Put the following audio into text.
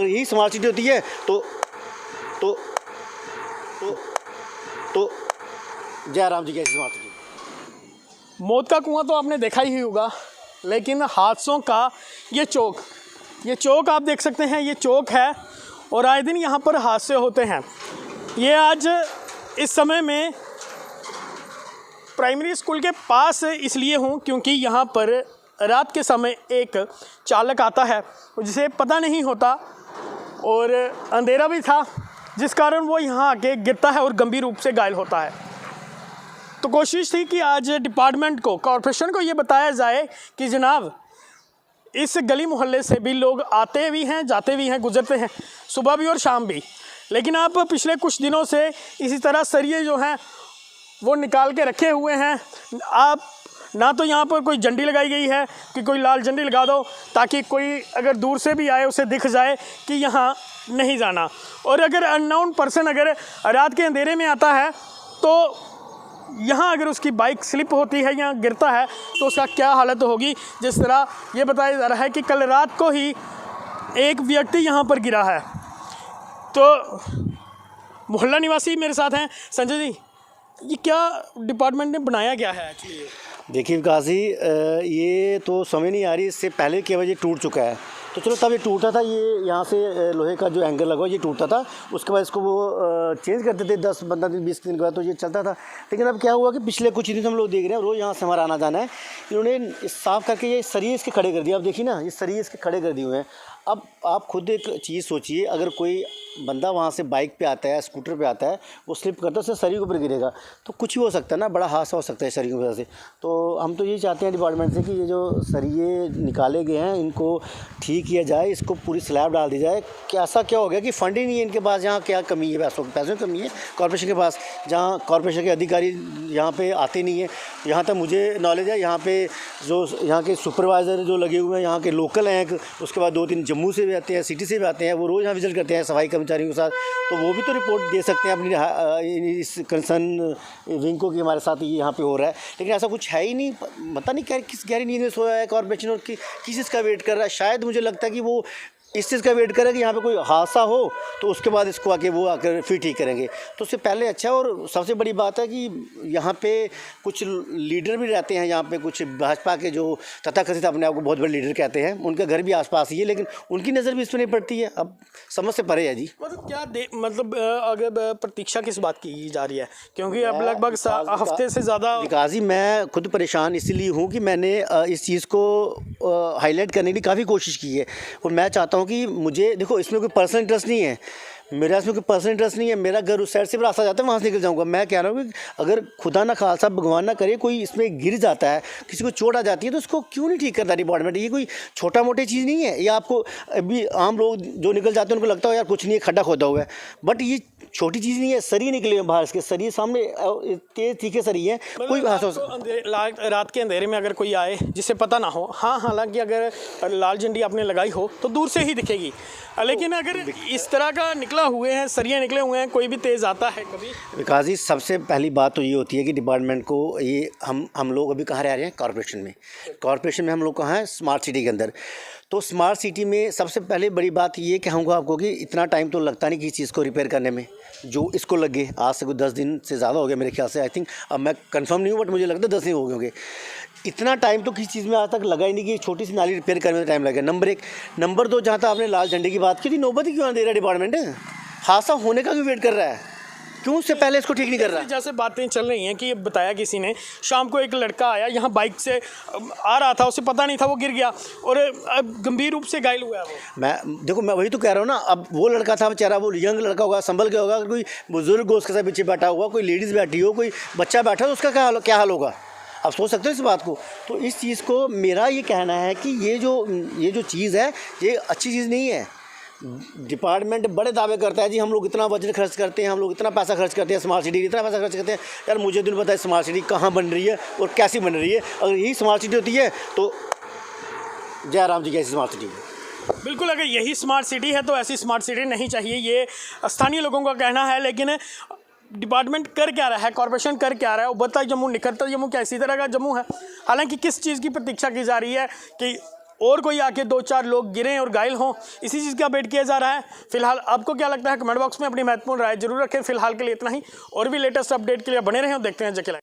अगर यही smart city होती है तो तो तो तो जय राम जी की ऐसी स्मार्ट सिटी। मौत का कुआं तो आपने देखा ही होगा, लेकिन हादसों का ये चौक आप देख सकते हैं, ये चौक है और आए दिन यहाँ पर हादसे होते हैं। ये आज इस समय में प्राइमरी स्कूल के पास इसलिए हूँ क्योंकि यहाँ पर रात के समय एक चालक आता है जिसे पता नहीं होता और अंधेरा भी था, जिस कारण वो यहाँ आके गिरता है और गंभीर रूप से घायल होता है। तो कोशिश थी कि आज डिपार्टमेंट को, कॉरपोरेशन को ये बताया जाए कि जनाब इस गली मोहल्ले से भी लोग आते भी हैं, जाते भी हैं, गुजरते हैं, सुबह भी और शाम भी, लेकिन आप पिछले कुछ दिनों से इसी तरह सरिये जो हैं वो निकाल के रखे हुए हैं। आप ना तो यहाँ पर कोई झंडी लगाई गई है कि कोई लाल झंडी लगा दो ताकि कोई अगर दूर से भी आए उसे दिख जाए कि यहाँ नहीं जाना, और अगर अननोन पर्सन अगर रात के अंधेरे में आता है तो यहाँ अगर उसकी बाइक स्लिप होती है या गिरता है तो उसका क्या हालत होगी। जिस तरह ये बताया जा रहा है कि कल रात को ही एक व्यक्ति यहाँ पर गिरा है। तो मोहल्ला निवासी मेरे साथ हैं। संजय जी, ये क्या डिपार्टमेंट ने बनाया क्या है एक्चुअली? देखिए विकास जी, ये तो समझ नहीं आ रही, इससे पहले के वजह टूट चुका है तो चलो तब ये टूटा था, ये यहाँ से लोहे का जो एंगल लगा ये टूटा था, उसके बाद इसको वो चेंज करते थे 10-15 दिन 20 दिन के बाद, तो ये चलता था। लेकिन अब क्या हुआ कि पिछले कुछ दिन से हम लोग देख रहे हैं, रोज़ यहाँ से हमारा आना जाना है, इन्होंने साफ़ करके ये सरिये इसके खड़े कर दिए। आप देखिए ना, ये सरिये इसके खड़े कर दिए हुए हैं। अब आप खुद एक चीज़ सोचिए, अगर कोई बंदा वहाँ से बाइक पे आता है, स्कूटर पे आता है, वो स्लिप करता है, उससे सरिये के ऊपर गिरेगा तो कुछ भी हो सकता है ना, बड़ा हादसा हो सकता है सरिये की वजह से। तो हम तो यही चाहते हैं डिपार्टमेंट से कि ये जो सरिये निकाले गए हैं इनको ठीक किया जाए, इसको पूरी स्लैब डाल दी जाए। कि ऐसा क्या हो गया कि फंड ही नहीं है इनके पास, यहाँ क्या कमी है, पैसों की कमी है कॉर्पोरेशन के पास, जहाँ कॉर्पोरेशन के अधिकारी यहाँ पे आते नहीं है। यहाँ तक मुझे नॉलेज है, यहाँ पे जो यहाँ के सुपरवाइज़र जो लगे हुए हैं, यहाँ के लोकल हैं, उसके बाद 2-3 जम्मू से भी आते हैं, सिटी से भी आते हैं, वो रोज़ यहाँ विजिट करते हैं सफाई कर्मचारियों के साथ, तो वो भी तो रिपोर्ट दे सकते हैं अपनी इस कंसर्न विंग को कि हमारे साथ ये यहाँ पे हो रहा है। लेकिन ऐसा कुछ है ही नहीं, पता नहीं क्या किस गहरी नींद में सोया है कॉर्पोरेशन और किस चीज़ का वेट कर रहा है। शायद मुझे लगता है कि वो इस चीज़ का वेट करें कि यहाँ पे कोई हादसा हो तो उसके बाद इसको आके वो आकर फिर ठीक करेंगे, तो उससे पहले अच्छा है। और सबसे बड़ी बात है कि यहाँ पे कुछ लीडर भी रहते हैं, यहाँ पे कुछ भाजपा के जो तथाकथित अपने आप को बहुत बड़े लीडर कहते हैं, उनका घर भी आसपास ही है, लेकिन उनकी नज़र भी इस पर नहीं पड़ती है। अब समझ से परे है जी। मतलब क्या मतलब अगर प्रतीक्षा किस बात की जा रही है, क्योंकि अब लगभग हफ्ते से ज़्यादा। विकास जी, मैं खुद परेशान इसलिए हूँ कि मैंने इस चीज़ को हाईलाइट करने की काफ़ी कोशिश की है, और मैं चाहता हूँ कि मुझे, देखो इसमें कोई पर्सनल इंटरेस्ट नहीं है, मेरा इसमें कोई पर्सनल इंटरेस्ट नहीं है, मेरा घर उस साइड से भी रास्ता जाता है, वहाँ से निकल जाऊँगा। मैं कह रहा हूँ कि अगर खुदा ना खालसा भगवान ना करे कोई इसमें गिर जाता है, किसी को चोट आ जाती है, तो उसको क्यों नहीं ठीक करता डिपार्टमेंट? ये कोई छोटा मोटी चीज़ नहीं है। ये आपको अभी आम लोग जो निकल जाते हैं उनको लगता है यार कुछ नहीं है, खड्डा खोदा हुआ है, बट ये छोटी चीज़ नहीं है। सरिये निकले हैं बाहर, इसके सरिये सामने तेज तीखे सरिये हैं, कोई रात के अंधेरे में अगर कोई आए जिसे पता ना हो, हाँ हालांकि अगर लाल झंडी आपने लगाई हो तो दूर से ही दिखेगी, लेकिन अगर इस तरह का निकला हुए हैं, सरिये निकले हुए हैं, कोई भी तेज़ आता है कभी। विकास जी, सबसे पहली बात तो ये होती है कि डिपार्टमेंट को, ये हम लोग अभी कहाँ रह रहे हैं? कॉर्पोरेशन में हम लोग कहाँ हैं? स्मार्ट सिटी के अंदर। तो स्मार्ट सिटी में सबसे पहले बड़ी बात ये कहूँगा आपको कि इतना टाइम तो लगता नहीं किसी चीज़ को रिपेयर करने में, जो इसको लगे आज से कोई 10 दिन से ज़्यादा हो गया मेरे ख्याल से। आई थिंक, अब मैं कंफर्म नहीं हूँ, बट मुझे लगता है 10 दिन हो गए होंगे। इतना टाइम तो किसी चीज़ में आज तक लगा ही नहीं कि छोटी सी नाली रिपेयर करने में टाइम लगे। नंबर 1। नंबर 2, जहाँ तक आपने लाल झंडे की बात की थी, नौबत ही क्यों ना दे रहा है डिपार्टमेंट? हादसा होने का भी वेट कर रहा है, क्यों उससे पहले इसको ठीक नहीं कर रहा? जैसे बातें चल रही हैं कि बताया किसी ने, शाम को एक लड़का आया यहाँ बाइक से आ रहा था, उसे पता नहीं था, वो गिर गया और गंभीर रूप से घायल हुआ है वो। मैं वही तो कह रहा हूँ ना। अब वो लड़का था बेचारा, वो यंग लड़का होगा, संभल के होगा, कोई बुजुर्ग हो उसके साथ पीछे बैठा हुआ, कोई लेडीज़ बैठी हो, कोई बच्चा बैठा हो, उसका क्या हाल होगा? आप सोच सकते हो इस बात को। तो इस चीज़ को मेरा ये कहना है कि ये जो चीज़ है ये अच्छी चीज़ नहीं है। डिपार्टमेंट बड़े दावे करता है जी हम लोग इतना बजट खर्च करते हैं, हम लोग इतना पैसा खर्च करते हैं स्मार्ट सिटी, इतना पैसा खर्च करते हैं। यार मुझे तो नहीं पता स्मार्ट सिटी कहाँ बन रही है और कैसी बन रही है। अगर यही स्मार्ट सिटी होती है तो जय राम जी की ऐसी स्मार्ट सिटी है। बिल्कुल, अगर यही स्मार्ट सिटी है तो ऐसी स्मार्ट सिटी नहीं चाहिए, ये स्थानीय लोगों का कहना है। लेकिन डिपार्टमेंट कर क्या रहा है, कॉर्पोरेशन कर क्या रहा है? उभरता जम्मू निखरता जम्मू क्या इसी तरह का जम्मू है? हालांकि किस चीज़ की प्रतीक्षा की जा रही है कि और कोई आके 2-4 लोग गिरें और घायल हों, इसी चीज़ का वेट किया जा रहा है। फिलहाल आपको क्या लगता है, कमेंट बॉक्स में अपनी महत्वपूर्ण राय जरूर रखें। फिलहाल के लिए इतना ही, और भी लेटेस्ट अपडेट के लिए बने रहें और देखते हैं जेके लाइव।